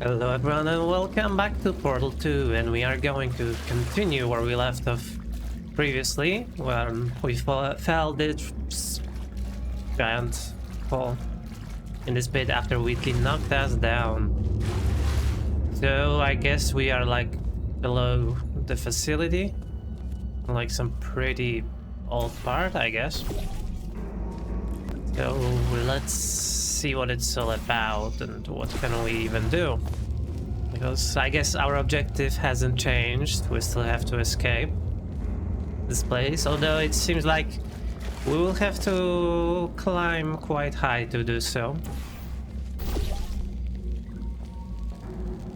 Hello everyone and welcome back to Portal 2, and we are going to continue where we left off previously, when we fell this giant hole in this pit after Wheatley knocked us down. So I guess we are like below the facility, like some pretty old part, I guess. So let's see what it's all about and what can we even do. Because I guess our objective hasn't changed, we still have to escape this place, although it seems like we will have to climb quite high to do so.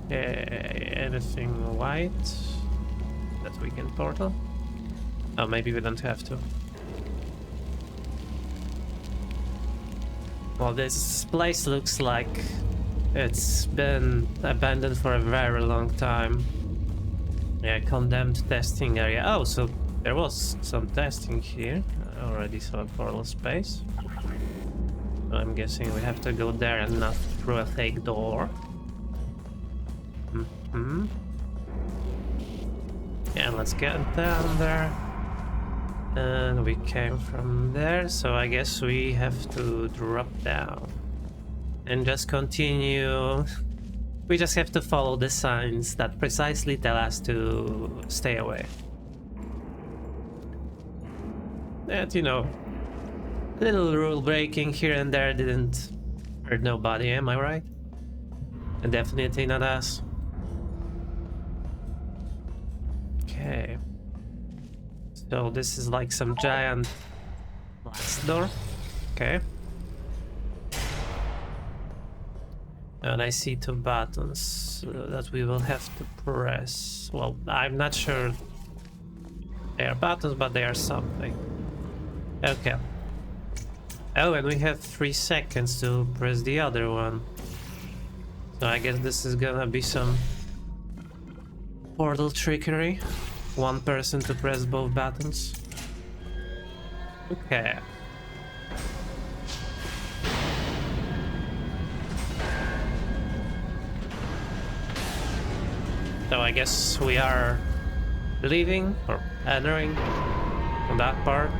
Anything white that we can portal? Oh, maybe we don't have to. Well, this place looks like it's been abandoned for a very long time. Yeah, condemned testing area. Oh, so there was some testing here. I already saw a portal space. So I'm guessing we have to go there and not through a fake door. Yeah, let's get down there. And we came from there, so I guess we have to drop down and just continue. We just have to follow the signs that precisely tell us to stay away. And you know, little rule breaking here and there didn't hurt nobody, am I right? And definitely not us. Okay. So this is like some giant blast door. Okay. And I see two buttons that we will have to press. Well, I'm not sure they are buttons, but they are something. Okay. Oh, and we have 3 seconds to press the other one. So I guess this is gonna be some portal trickery. One person to press both buttons. Okay. So I guess we are leaving or entering on that part.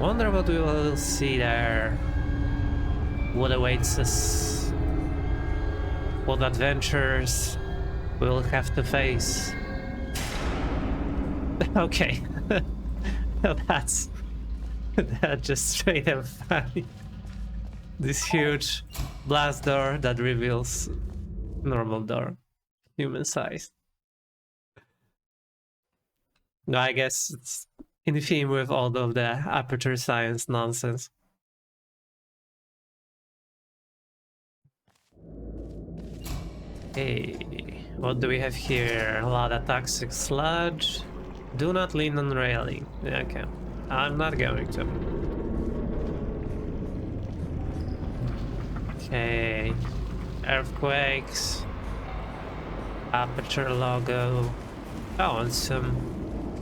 Wonder what we will see there. What awaits us? What adventures we will have to face? Okay. That's just straight up funny. This huge blast door that reveals normal door. Human sized. No, I guess it's in theme with all of the aperture science nonsense. Hey, what do we have here? A lot of toxic sludge. Do not lean on railing. Okay, I'm not going to. Okay, earthquakes. Aperture logo. Oh, and some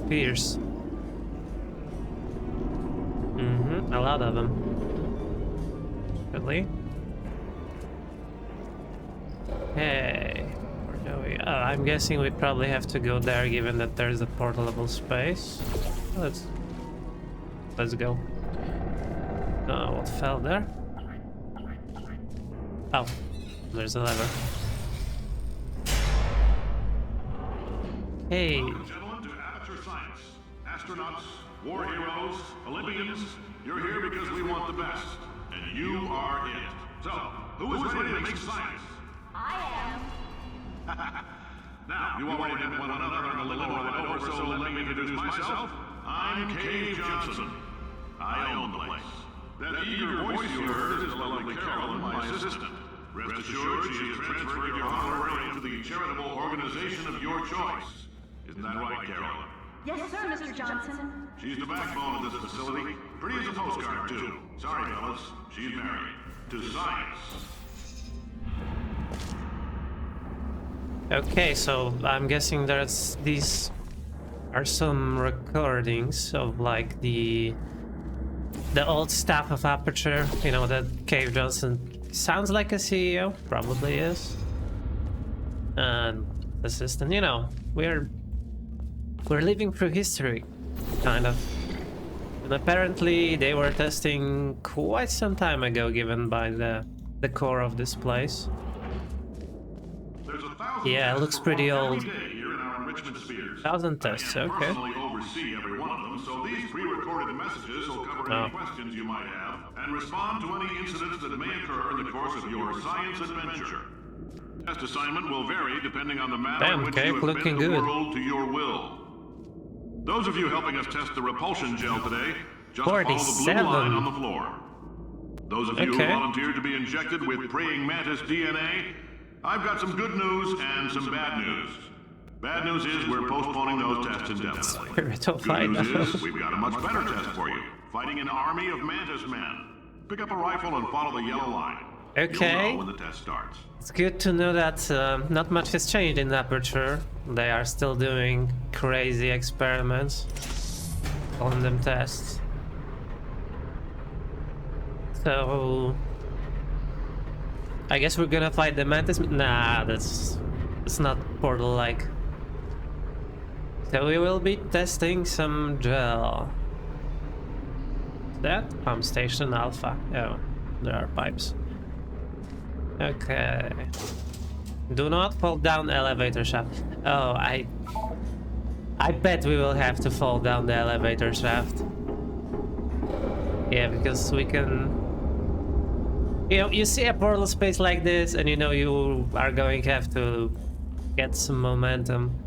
spheres. A lot of them. Really? Hey, where do we? Oh, I'm guessing we probably have to go there, given that there's a portable space. Let's go. Oh, what fell there? Oh, there's a lever. Hey. Welcome, gentlemen, to Aperture Science. Astronauts, war heroes, Olympians, you're here because we want the best. And you are it. So, who is ready to make science? I am. Now, you already met one another on the limo ride over, so let me introduce myself. I'm Cave Johnson. I own the place. That eager voice you heard is the lovely Carolyn, my assistant. Rest assured, she has transferred your honorarium to the charitable organization of your choice. Isn't that right, Carolyn? Yes, sir, Mr. Johnson. She's the backbone of this facility. Pretty as a postcard, too. Sorry, fellas. She's married. To science. Okay, so I'm guessing these are some recordings of like the old staff of Aperture, you know, that Cave Johnson sounds like a CEO, probably is. And assistant, you know, we're living through history, kind of. And apparently they were testing quite some time ago, given by the core of this place. There's 1,000 Yeah, it tests looks pretty performed old. every day here in our enrichment spheres. 1,000 tests, I okay. personally oversee every one of them, so these pre-recorded messages will cover any questions you might have and respond to any incidents that may occur in the course of your science adventure. Test assignment will vary depending on the manner Damn, in which Cave, you have looking bent the good. world to your will. Those of you helping us test the repulsion gel today, just follow the blue 47. line on the floor. Those of you Okay. who volunteered to be injected with praying mantis DNA, I've got some good news and some bad news. Bad news is we're postponing those tests indefinitely. Spiritual Good fight. news is we've got a much better test for you. Fighting an army of mantis men. Pick up a rifle and follow the yellow line. Okay. You'll know when the test starts. It's good to know that not much has changed in Aperture. They are still doing crazy experiments on them tests. So I guess we're gonna fight the Mantis. Nah, it's not Portal-like. So we will be testing some gel. That pump station Alpha. Oh, there are pipes. Okay. Do not fall down elevator shaft. Oh, I bet we will have to fall down the elevator shaft. Yeah, because we can. You know, you see a portal space like this, and you know you are going to have to get some momentum.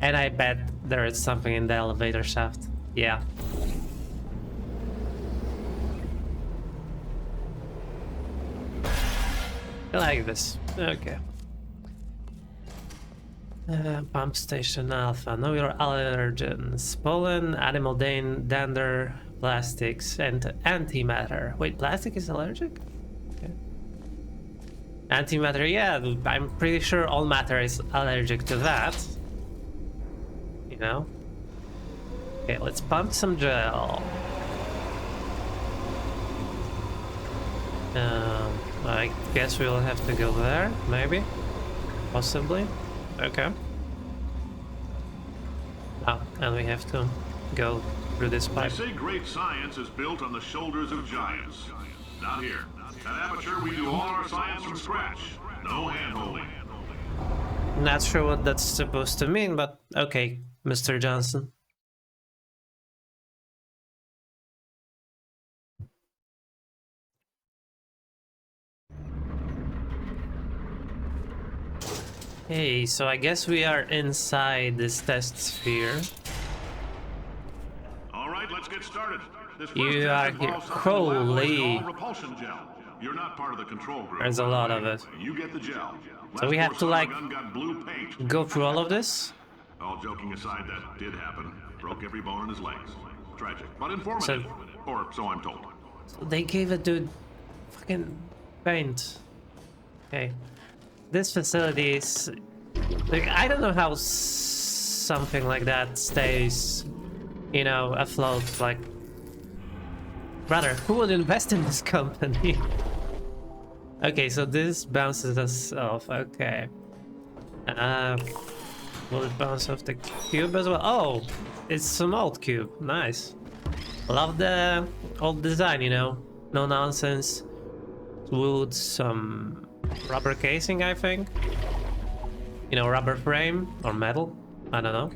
And I bet there is something in the elevator shaft. Yeah. I like this. Okay. Pump station Alpha. Know your allergens. Pollen, animal dander, plastics, and antimatter. Wait, plastic is allergic? Okay. Antimatter, yeah, I'm pretty sure all matter is allergic to that. You know? Okay, let's pump some gel. I guess we'll have to go there, maybe? Possibly? Okay. Oh, and we have to go through this They pipe. say great science is built on the shoulders of giants. Not here. At Aperture, we do all our science from scratch. No hand-holding. Not sure what that's supposed to mean, but okay, Mr. Johnson. Hey, so I guess we are inside this test sphere. All right, let's get started. This You first are test here. involves something the lab boys Holy. call repulsion gel. You're not part of the control group. There's a by the lot way. of it. You get the gel. So we Last have to, poor like, Cybergun got blue paint. Go through all of this? All joking aside, that did happen. Broke every bone in his legs. Tragic, but informative. Or so I'm told. They gave a dude fucking paint. Okay. This facility is... Like, I don't know how something like that stays, you know, afloat. Like, brother, who would invest in this company? Okay, so this bounces us off. Okay. Will it bounce off the cube as well? Oh, it's some old cube. Nice. Love the old design, you know. No nonsense. Wood, some rubber casing, I think. You know, rubber frame or metal. I don't know.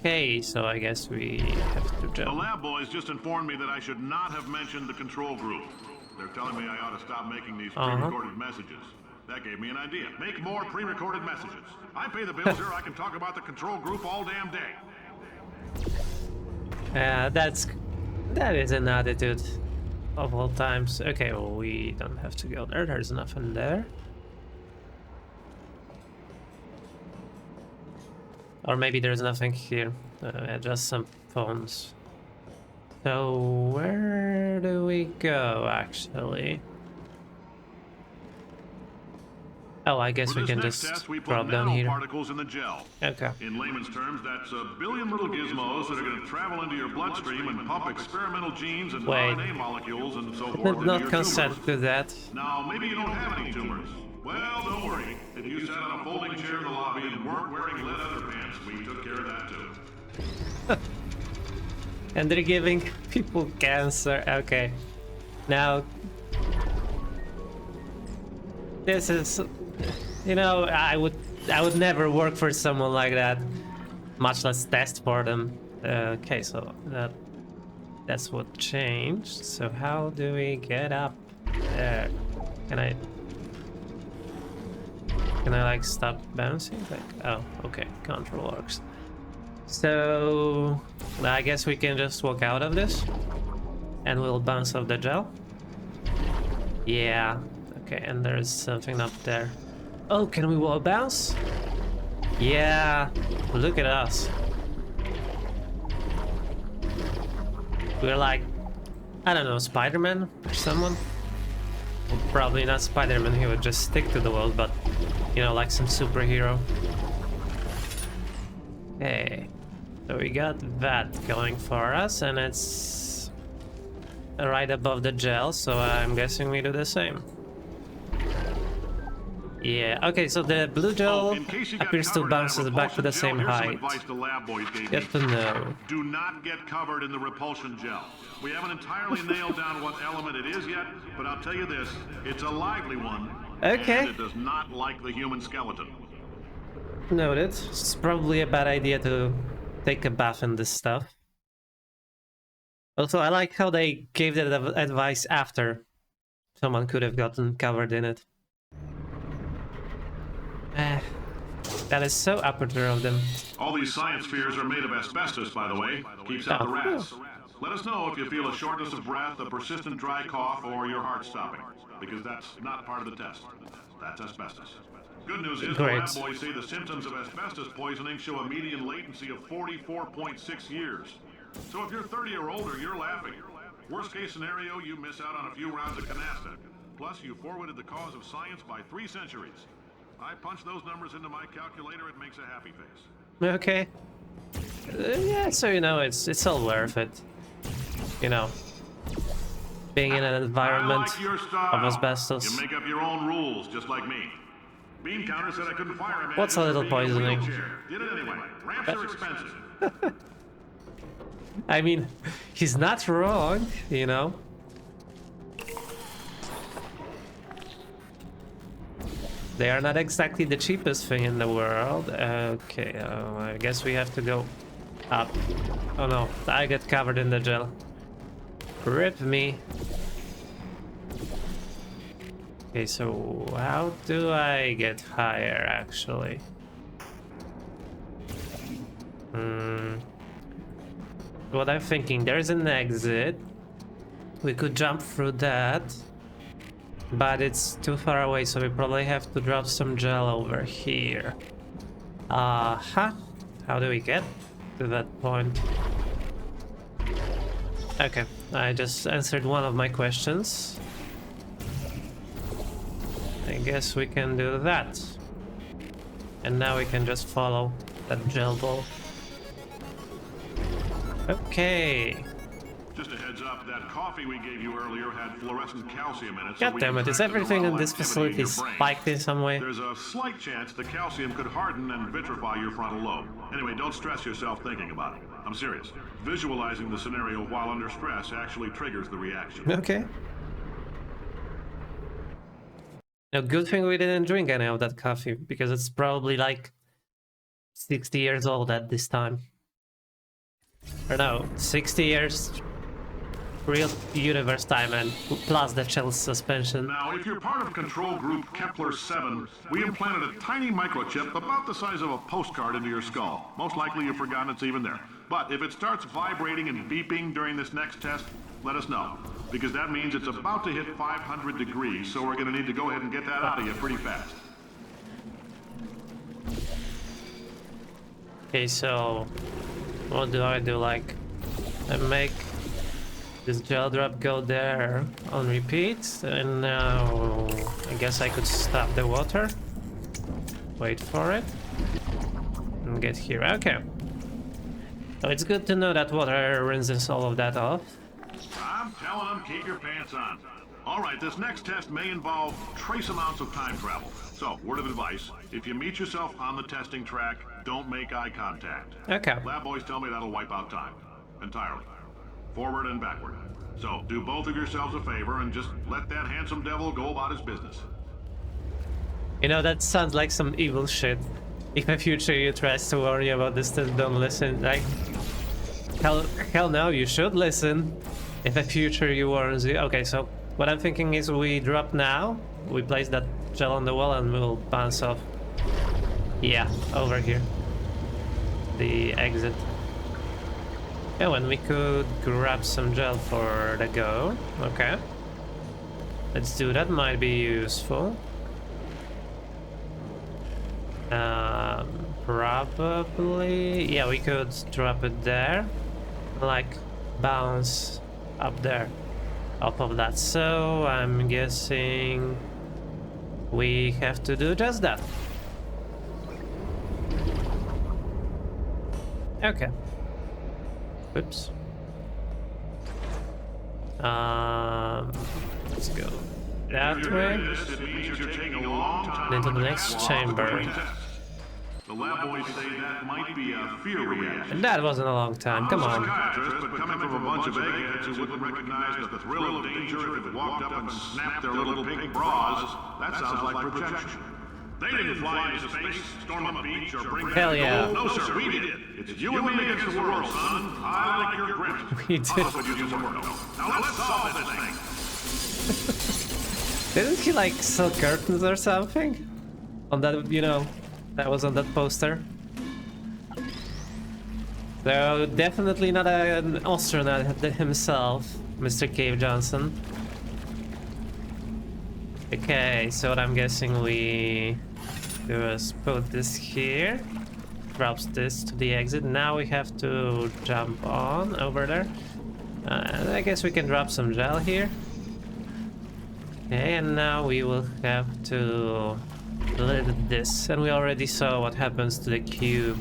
Okay, so I guess we have to The jump. lab boys just informed me that I should not have mentioned the control group. They're telling me I ought to stop making these pre-recorded messages. That gave me an idea. Make more pre-recorded messages. I pay the bills here, I can talk about the control group all damn day. That is an attitude of all times. Okay, well, we don't have to go there. There's nothing there. Or maybe there's nothing here. Just some phones. So where do we go, actually? Oh, I guess For we this can next just test, we put drop down here. nanoparticles in the gel. Okay. In layman's terms, that's a billion little gizmos that are going to travel into your bloodstream and pump experimental genes and Wait. RNA molecules and so forth Did into not your consent tumors. to that. Now, maybe you don't have any tumors. Well, don't worry. If you sat on a folding chair in the lobby and weren't wearing lead underpants, we took care of that too. And they're giving people cancer. Okay. Now, this is, you know, I would never work for someone like that, much less test for them. Okay, so that's what changed. So how do we get up there? Can I like stop bouncing? Like, oh, okay, control works. So I guess we can just walk out of this and we'll bounce off the gel. Yeah, okay, and there's something up there. Oh, can we wall bounce? Yeah, look at us. We're like, I don't know, Spider-Man or someone? Well, probably not Spider-Man, he would just stick to the wall, but you know, like some superhero. Okay, so we got that going for us, and it's right above the gel, so I'm guessing we do the same. Yeah, okay, so the blue gel In case you got appears to covered in that bounces back to the repulsion same gel, here's some height. advice the lab boys gave me. Good to know. Do not get covered in the repulsion gel. We haven't entirely nailed down what element it is yet, but I'll tell you this, it's a lively one. Okay. And it does not like the human skeleton. Noted. It's probably a bad idea to take a bath in this stuff. Also, I like how they gave that advice after someone could have gotten covered in it. That is so aperture of them. All these science spheres are made of asbestos, by the way. Keeps out the rats. Let us know if you feel a shortness of breath, a persistent dry cough, or your heart stopping, because that's not part of the test. That's asbestos. Good news is Great. the lab boys say the symptoms of asbestos poisoning show a median latency of 44.6 years. So if you're 30 or older, you're laughing. Worst case scenario, you miss out on a few rounds of canasta. Plus, you forwarded the cause of science by 3 centuries. I punch those numbers into my calculator, it makes a happy face. Okay. Yeah, so you know, it's all worth it. You know, being in an environment I like your style. of asbestos. You make up your own rules, just like me. Bean counter said I couldn't fire a man. What's a little for being in poisoning? wheelchair. Did it anyway. Ramps are expensive. I mean, he's not wrong, you know. They are not exactly the cheapest thing in the world. Okay, I guess we have to go up. Oh no, I get covered in the gel. Rip me. Okay, so how do I get higher, actually? What I'm thinking, there's an exit. We could jump through that. But it's too far away, so we probably have to drop some gel over here. How do we get to that point? Okay, I just answered one of my questions. I guess we can do that. And now we can just follow that gel ball. Okay. Just a heads up, that coffee we gave you earlier had fluorescent calcium in it. God damn it, is everything in this facility spiked in some way? There's a slight chance the calcium could harden and vitrify your frontal lobe. Anyway, don't stress yourself thinking about it. I'm serious. Visualizing the scenario while under stress actually triggers the reaction. Okay. Now, good thing we didn't drink any of that coffee, because it's probably like 60 years old at this time. Or no, 60 years real universe time and plus the chill suspension. Now, if you're part of control group Kepler-7, we implanted a tiny microchip about the size of a postcard into your skull. Most likely you've forgotten it's even there. But if it starts vibrating and beeping during this next test, let us know. Because that means it's about to hit 500 degrees, so we're going to need to go ahead and get that out of you pretty fast. Okay, so what do I do? Like, I make this gel drop go there on repeat, and now I guess I could stop the water. wait for it. And get here. Okay. So it's good to know that water rinses all of that off. I'm telling them, keep your pants on. All right, this next test may involve trace amounts of time travel. So, word of advice, if you meet yourself on the testing track, don't make eye contact. Okay. Lab boys tell me that'll wipe out time. Entirely. Forward and backward. So, do both of yourselves a favor and just let that handsome devil go about his business. You know, that sounds like some evil shit. If a future you tries to warn you about this, then don't listen. Like, hell no, you should listen. If a future you warns you. Okay, so what I'm thinking is we drop now, we place that gel on the wall, and we'll bounce off. Yeah, over here. The exit. Oh, and we could grab some gel for the go. Okay. Let's do that, might be useful. Probably... yeah, we could drop it there. Like, bounce up there. Off of that. So, I'm guessing... we have to do just that. Okay. Oops. Let's go that way. And into the next chamber. The lab boys say that might be a fear reaction. And that wasn't a long time, come on. Psychiatrist, but coming from a bunch of eggheads who wouldn't recognize the thrill of danger if it walked up and snapped their little pink bras, that sounds like projection. They didn't fly into space, storm a beach, or bring Hell yeah. gold. No, sir, we did. It's you and me against the world, son. I like your grit. We did. I'll put you to some work. Now let's solve this thing. Didn't he like sell curtains or something? On that, you know, that was on that poster. So definitely not an astronaut himself, Mr. Cave Johnson. Okay, so what I'm guessing we do is put this here, drops this to the exit. Now we have to jump on over there. And I guess we can drop some gel here. Okay, and now we will have to lid this, and we already saw what happens to the cube.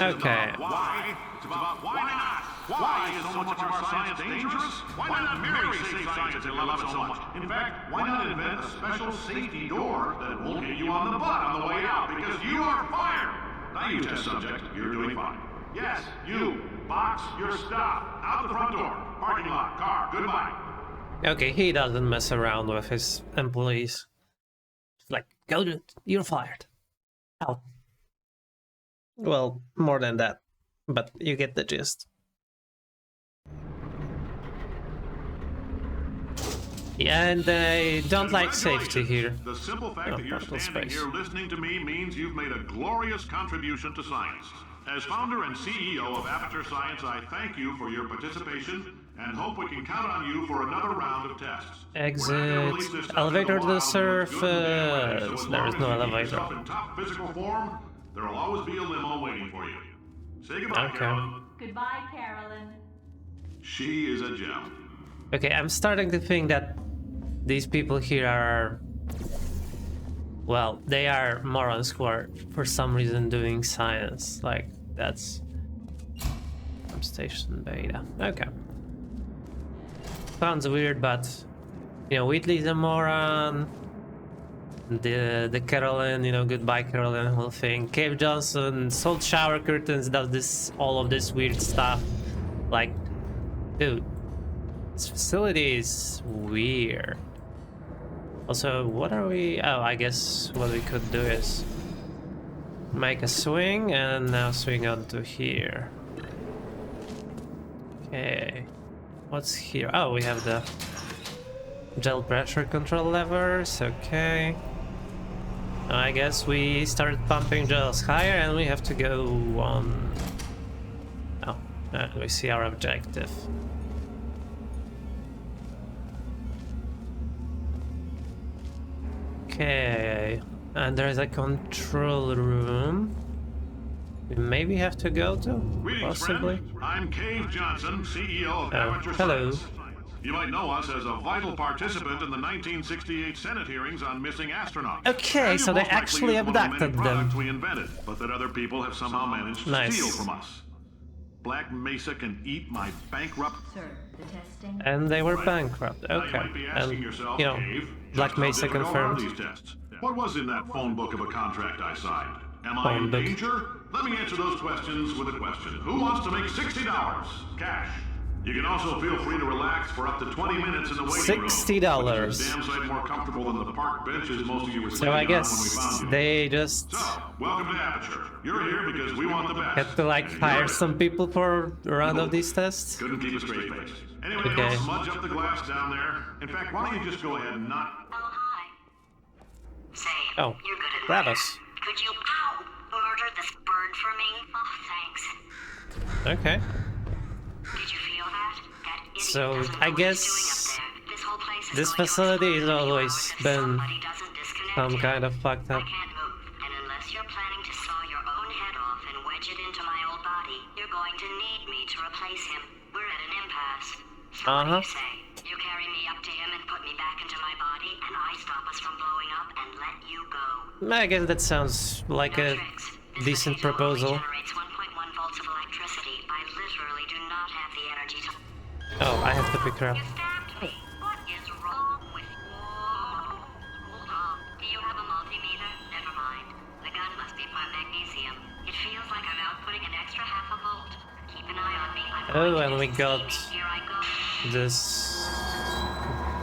Okay. Why? It's about why not? Why is so much of our science dangerous? Why not marry safe science if you love it so much? In fact, why not invent a special safety door that won't hit you on the butt on the way out, because you are fired? Now you test subject, you're doing fine. Yes, you. Box your stuff. Out the front door. Parking lot. Car. Goodbye. Okay, he doesn't mess around with his employees. It's like, go to, you're fired. Out. Well, more than that, but you get the gist. Yeah, and they don't like safety here. The simple fact Oh, that you're particle standing space. here listening to me means you've made a glorious contribution to science. As founder and CEO of Aperture Science, I thank you for your participation and hope we can count on you for another round of tests. Exit. Elevator to the surface. There is no elevator. In top physical form, there will always be a limo waiting for you. Say goodbye, Okay. Carolyn. Goodbye, Carolyn. She is a gem. Okay, I'm starting to think that these people here are... well, they are morons who are, for some reason, doing science. Like, that's... from Station Beta. Okay. Sounds weird, but... you know, Wheatley's a moron. The Carolyn, you know, goodbye Carolyn whole thing. Cave Johnson sold shower curtains, does this, all of this weird stuff. Like, dude, this facility is weird. Also, what are we... oh, I guess what we could do is make a swing and now swing onto here. Okay. What's here? Oh, we have the gel pressure control levers. Okay. I guess we started pumping gels higher and we have to go on. Oh, we see our objective. Okay, and there's a control room we maybe have to go to, Greetings, possibly. friend. I'm Cave Johnson, CEO of Oh, Aperture hello. Science. You might know us as a vital participant in the 1968 Senate hearings on missing astronauts. Okay, And so you they most likely actually used one of the many abducted them. products we invented, but that other people have somehow managed to Nice. steal from us. Black Mesa can eat my bankrupt. Sir, the testing. And they were bankrupt. Now you Okay. might be asking And, yourself, you know, Cave, Black just how Mesa difficult are confirmed. these tests? What was in that phone book of a contract I signed? Am I Phone in book. danger? Let me answer those questions with a question. Who wants to make $60 cash? You can also feel free to relax for up to 20 minutes in the waiting room. $60. Which is damn sight more comfortable than the park benches most of you were sitting So I on when we guess found you. they just So, welcome to Aperture. You're here because we want the best. had to like And hire you're some people for a round of these tests. Couldn't keep a straight face. Anyway, Okay. don't smudge up the glass down there. In fact, why don't you just go ahead and not... Oh, hi. Say, Oh, you're good at grab murder. us. Could you, murder this bird for me? Oh, thanks. Okay. Did you feel that? That idiot So, doesn't know I what guess he's doing up there. This whole place is this going to facility has explode always if been somebody doesn't disconnect some it. kind of fucked I up. can't move, and unless you're planning to saw your own head off and wedge it into my old body, you're going to need me to replace him. We're at an impasse. So what do you say? You carry me up to him and put me back into my body, and I stop us from blowing up and let you go. I guess that sounds like No a tricks. This decent potato proposal. only generates 1.1 volts of electricity. I literally do not have the energy to... Oh, I have to pick her up. You stabbed me. What is wrong with you? Hold on. Do you have a multimeter? Never mind. The gun must be part magnesium. It feels like I'm outputting an extra half a volt. Keep an eye on me. I'm Oh, going to and we miss got steaming. Here I go. this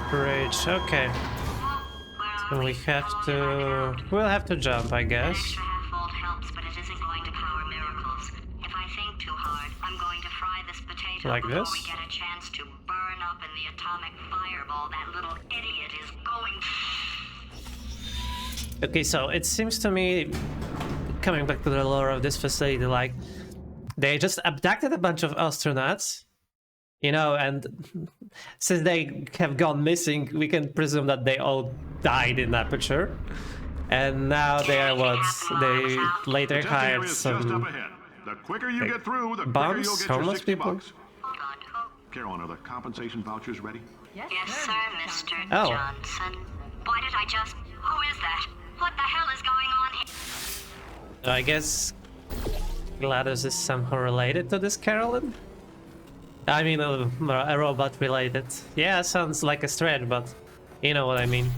bridge. Okay. Where So are we have to... We'll have to jump, I An guess. extra half volt helps, but it isn't going to power miracles. If I think too hard, I'm going to fry this potato Like before this? we get a chance to burn up in the atomic fireball that little idiot is going. Okay, so it seems to me, coming back to the lore of this facility, like, they just abducted a bunch of astronauts, you know, and since they have gone missing, we can presume that they all died in Aperture. And now they are what? They later The testing hired area is just up some ahead. The quicker you like, get through, the quicker bums, you'll get your homeless 60 people? bucks. Hold on. Oh, Carolyn, are the compensation vouchers ready? Yes, yes, sir, Mr. Oh. Johnson. Why did I just... Who is that? What the hell is going on here? I guess GLaDOS is somehow related to this Carolyn? I mean, a robot related. Yeah, sounds like a stretch, but you know what I mean.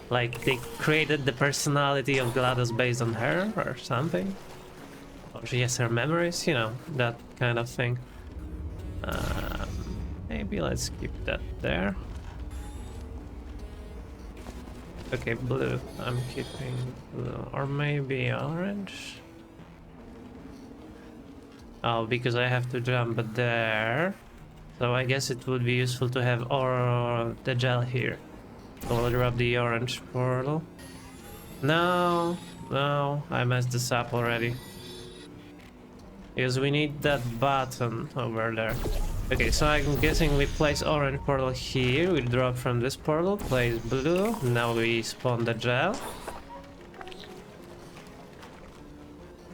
Like, they created the personality of GLaDOS based on her or something? Or she has her memories, you know, that kind of thing. Maybe let's keep that there. Okay, blue. I'm keeping blue. Or maybe orange? Oh, because I have to jump there. So I guess it would be useful to have the gel here. So I'll drop the orange portal. No, I messed this up already. Because we need that button over there. Okay, so I'm guessing we place orange portal here, we drop from this portal, place blue, now we spawn the gel.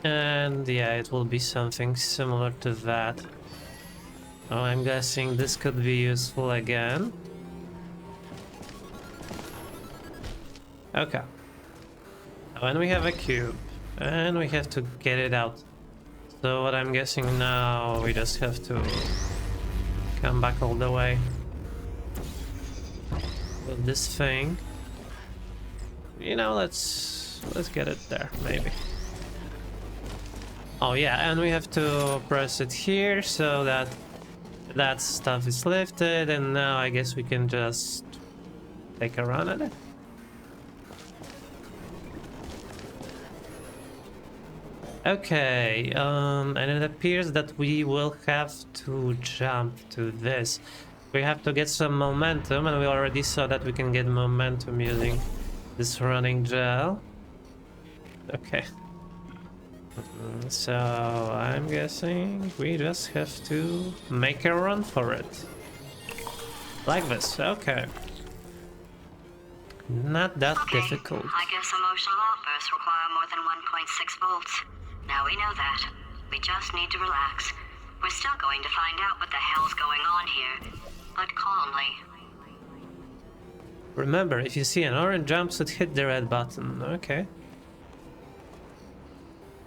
And yeah, it will be something similar to that. Oh, I'm guessing this could be useful again. Okay. When we have a cube, and we have to get it out. So what I'm guessing now, we just have to come back all the way with this thing. You know, let's get it there, maybe. Oh yeah, and we have to press it here so that that stuff is lifted, and now I guess we can just take a run at it. Okay, and it appears that we will have to jump to this. We have to get some momentum, and we already saw that we can get momentum using this running gel. Okay. So I'm guessing we just have to make a run for it. Like this, okay. Not that difficult. I guess emotional outbursts require more than 1.6 volts. Now we know that. We just need to relax. We're still going to find out what the hell's going on here. only. Remember, if you see an orange jumpsuit, hit the red button. Okay.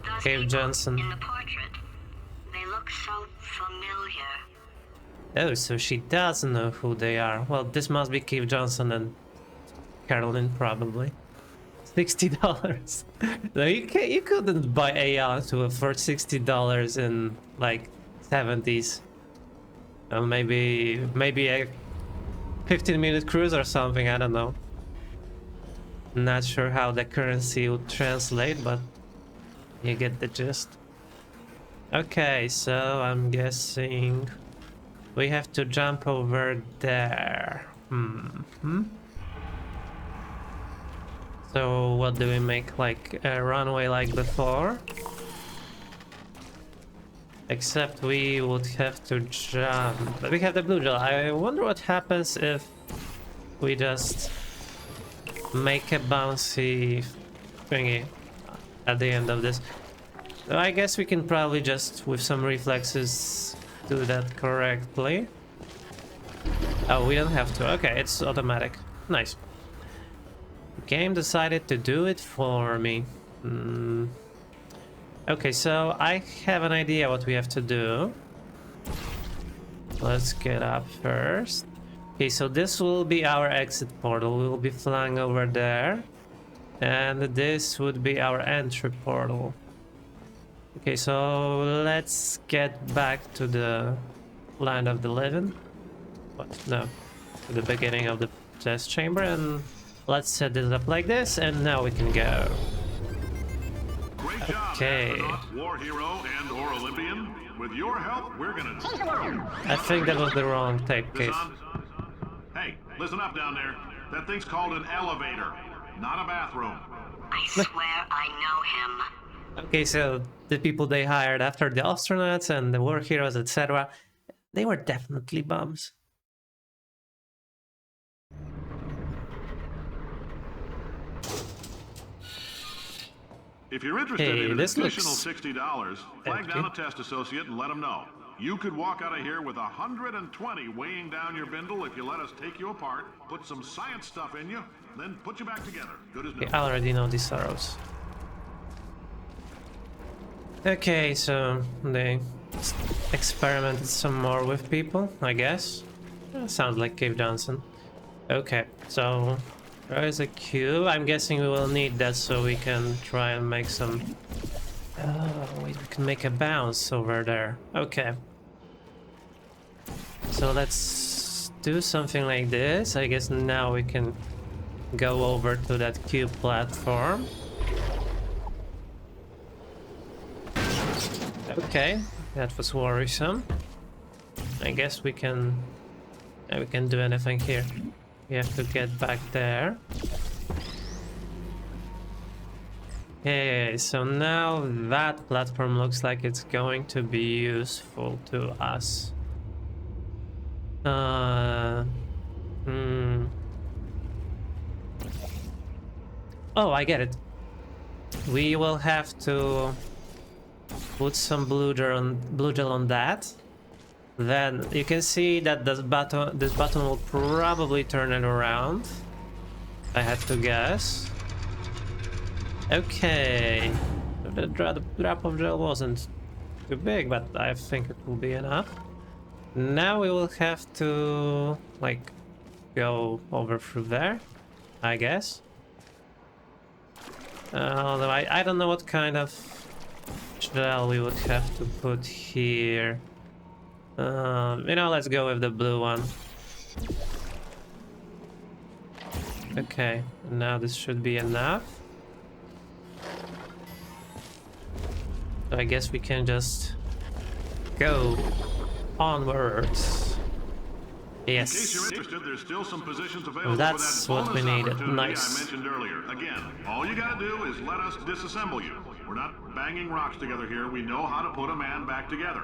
Those Cave people Johnson. in the portrait, they look so familiar. Oh, so she does know who they are. Well, this must be Cave Johnson and Carolyn, probably. $60. No, you couldn't buy AI for $60 in like 70s. Well, maybe a 15-minute cruise or something. I don't know. Not sure how the currency would translate, but you get the gist. Okay, so I'm guessing we have to jump over there. So what do we make, like a runway like before? Except we would have to jump. But we have the blue gel. I wonder what happens if we just make a bouncy thingy at the end of this. So I guess we can probably just, with some reflexes, do that correctly. Oh, we don't have to. Okay, it's automatic. Nice. Game decided to do it for me. Okay, so I have an idea what we have to do. Let's get up first. Okay, so this will be our exit portal. We will be flying over there. And this would be our entry portal. Okay, so let's get back to the land of the living. What? No. To the beginning of the test chamber, and let's set this up like this, and now we can go. Great job, Okay. astronaut, war hero, and/or Olympian. With your help, we're gonna I think that was the wrong tape this case. on. Hey, listen up down there. That thing's called an elevator, not a bathroom. I swear I know him. Okay, so the people they hired after the astronauts and the war heroes, etc., they were definitely bums. If you're interested Hey, in an this additional looks $60, flag empty. down a test associate and let them know. You could walk out of here with 120 weighing down your bindle if you let us take you apart, put some science stuff in you, then put you back together. Good as new. Okay, I already know these arrows. Okay, so they experimented some more with people, I guess. Sounds like Cave Johnson. Okay, so there is a cube. I'm guessing we will need that so we can try and make some... Oh, wait, we can make a bounce over there. Okay. So let's do something like this. I guess now we can go over to that cube platform. Okay, that was worrisome. I guess we can do anything here. We have to get back there. Okay, so now that platform looks like it's going to be useful to us. Oh, I get it. We will have to put some blue gel on that. Then you can see that this button will probably turn it around. I had to guess. Okay. The drop of gel wasn't too big, but I think it will be enough. Now we will have to, like, go over through there, I guess. Although I don't know what kind of gel we would have to put here. You know, let's go with the blue one. Okay, now this should be enough. So I guess we can just go onwards. In case you're Yes. interested, there's still some positions available That's for that what we bonus needed. opportunity Nice. I mentioned earlier. Again, all you gotta do is let us disassemble you. We're not banging rocks together here. We know how to put a man back together.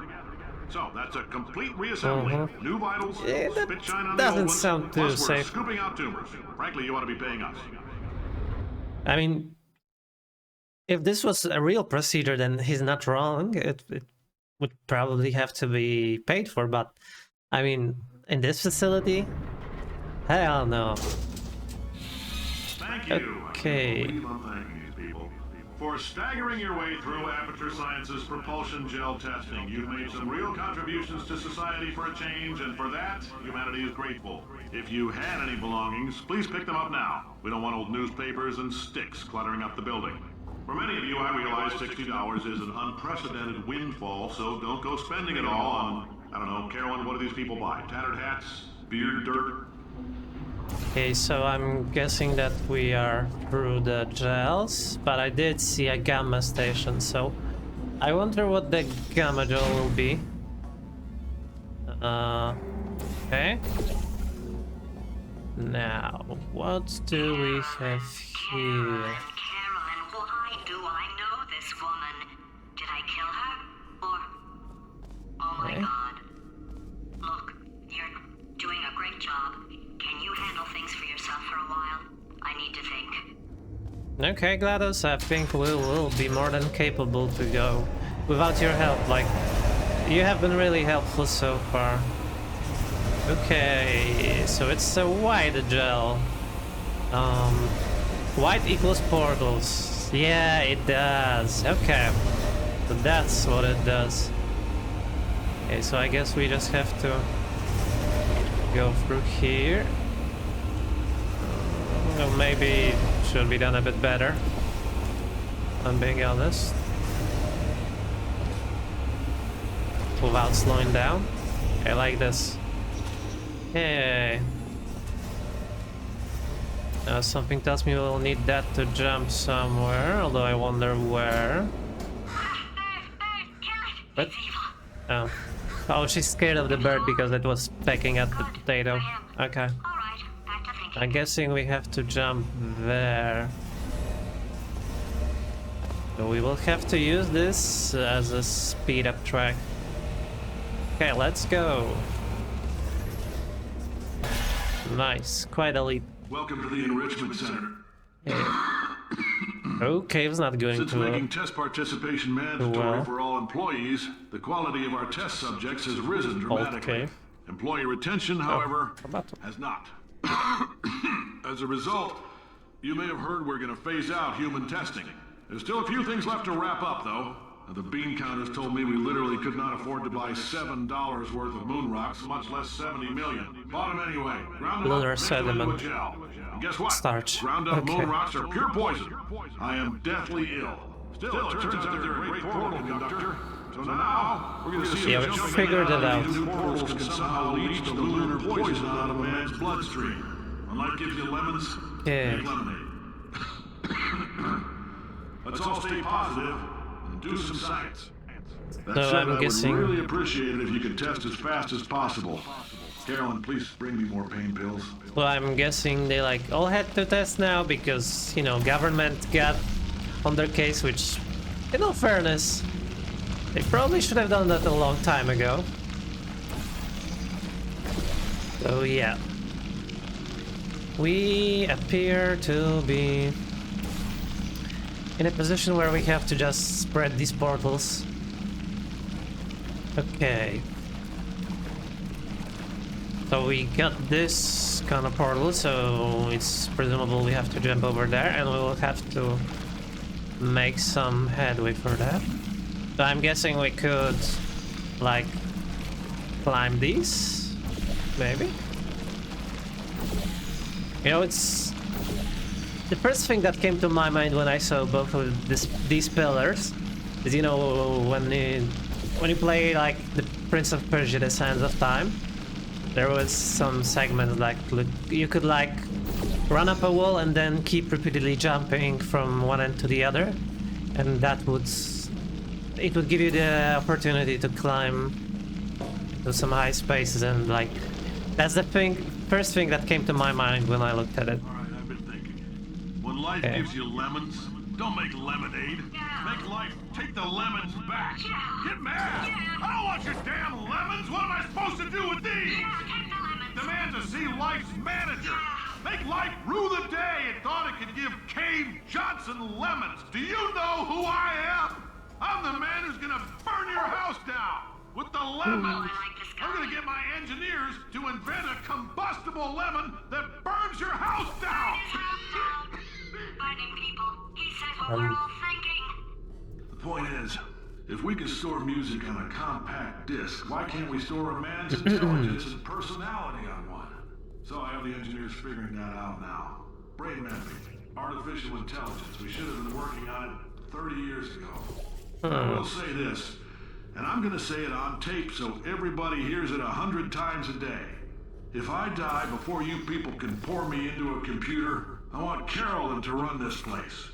So that's a complete reassembly. New vitals, Yeah, that spit shine on the doesn't old ones. sound too Plus we're safe. scooping out tumors. Frankly, you ought to be paying us. I mean, if this was a real procedure, then he's not wrong. It would probably have to be paid for, but I mean, in this facility, Hell no. Thank you. Okay. I can't believe I'm thanking these people. For staggering your way through Aperture Science's propulsion gel testing, you've made some real contributions to society for a change, and for that, humanity is grateful. If you had any belongings, please pick them up now. We don't want old newspapers and sticks cluttering up the building. For many of you, I realize $60 is an unprecedented windfall, so don't go spending it all on, I don't know, Carolyn, what do these people buy? Tattered hats? Beer dirt? Okay, so I'm guessing that we are through the gels, but I did see a gamma station, so I wonder what the gamma gel will be. Okay. Now, what do we have here? Carolyn, why do I know this woman? Did I kill her? Or... Oh my Okay. god. Look, you're doing a great job. Can you handle things for yourself for a while? I need to think. Okay, GLaDOS, I think we will be more than capable to go without your help. Like, you have been really helpful so far. Okay, so it's a white gel. White equals portals. Yeah, it does. Okay, so that's what it does. Okay, so I guess we just have to go through here. Well, maybe it should be done a bit better, I'm being honest. Without slowing down. Okay, like this. Okay. Now something tells me we'll need that to jump somewhere, although I wonder where. What? Oh. Oh, she's scared of the bird because it was pecking at the potato. Okay. Alright, back to thinking. I'm guessing we have to jump there. So we will have to use this as a speed up track. Okay, let's go. Nice, quite a leap. Welcome to the Enrichment Center. Okay, it's not going Since to making test participation mandatory well. for all employees, the quality of our test subjects has risen dramatically. Okay. Employee retention, however, about to- has not. As a result, you may have heard we're going to phase out human testing. There's still a few things left to wrap up, though. The bean counters told me we literally could not afford to buy $7 worth of moon rocks, much less 70 million. Bought them anyway. Ground them Lunar up, make them into a sediment. gel. And guess what? Starch. Ground up Okay. moon rocks are pure poison. I am deathly ill. Still, it turns out they're a great portal conductor. So now, we're going to see Yeah, if we jumping figured it out of out. these new portals can somehow leach the lunar poison out of a man's bloodstream. When life gives you lemons, Yeah. make lemonade. Let's all stay positive and do some science. That So said, I'm I guessing- would really appreciate it if you could test as fast as possible. Carolyn, please bring me more pain pills. Well, I'm guessing they like all had to test now because, you know, government got on their case, which, in all fairness, they probably should have done that a long time ago. So yeah. We appear to be in a position where we have to just spread these portals. Okay. So we got this kind of portal, so it's presumable we have to jump over there, and we will have to make some headway for that. So I'm guessing we could, like, climb these, maybe? You know, it's... The first thing that came to my mind when I saw both of these pillars is, you know, when you play, like, the Prince of Persia: The Sands of Time, there was some segments like you could like run up a wall and then keep repeatedly jumping from one end to the other, and that would give you the opportunity to climb to some high spaces, and like that's the first thing that came to my mind when I looked at it. All right, I've been thinking. When life Okay. gives you lemons, don't make lemonade. Make life take the lemons back. Get mad. I don't want your damn lemons. What am I supposed to do with these? Take the lemons. Demand to see life's manager. Make life rue the day it thought it could give Cave Johnson lemons. Do you know who I am? I'm the man who's gonna burn your house down with the lemons. I like this guy. I'm gonna get my engineers to invent a combustible flammable lemon that burns your house down! Burning people. He said what we're all thinking. The point is, if we can store music on a compact disc, why can't we store a man's intelligence and personality on one? So I have the engineers figuring that out now. Brain mapping, artificial intelligence. We should have been working on it 30 years ago. I will say this, and I'm gonna say it on tape so everybody hears it 100 times a day. If I die before you people can pour me into a computer, I want Carolyn to run this place.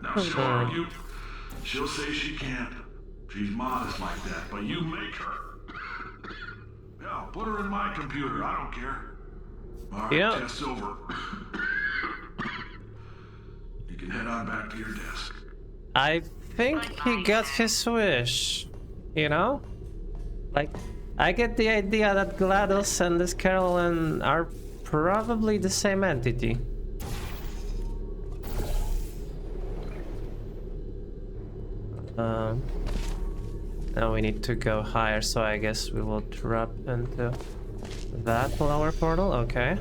Now, sure, she'll say she can't. She's modest like that, but you make her. Yeah, put her in my computer. I don't care. All right, Yeah. test's over. You can head on back to your desk. I think he got his wish. You know? Like, I get the idea that GLaDOS and this Carolyn are probably the same entity. Now we need to go higher, so I guess we will drop into that lower portal. Okay.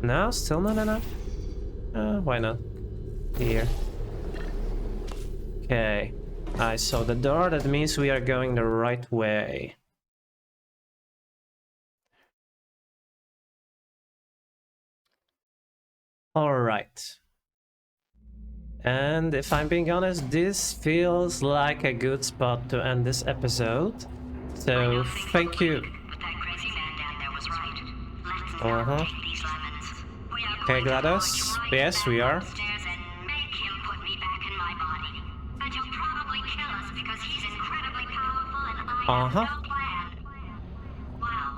No, still not enough. Why not? Here. Okay. I saw the door. That means we are going the right way. All right. And if I'm being honest, this feels like a good spot to end this episode. So thank you. But that crazy man down there was right. Let's Uh-huh. take these lemons. We are Okay, going to GLaDOS. go right Yes, back we are. upstairs and make him put me back in my body. And he'll probably kill us because he's incredibly powerful and I have no plan. Wow.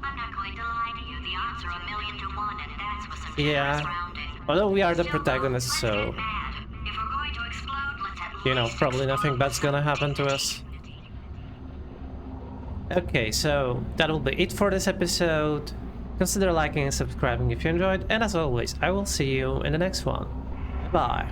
I'm not going to lie to you. The odds are 1,000,000 to 1, and that's with some Yeah. generous rounding. Although we are the Still, protagonists, let's so get mad. If we're going to explode, let's at you know, least probably nothing explode bad's gonna happen to us. Okay, so that will be it for this episode. Consider liking and subscribing if you enjoyed, and as always, I will see you in the next one. Bye.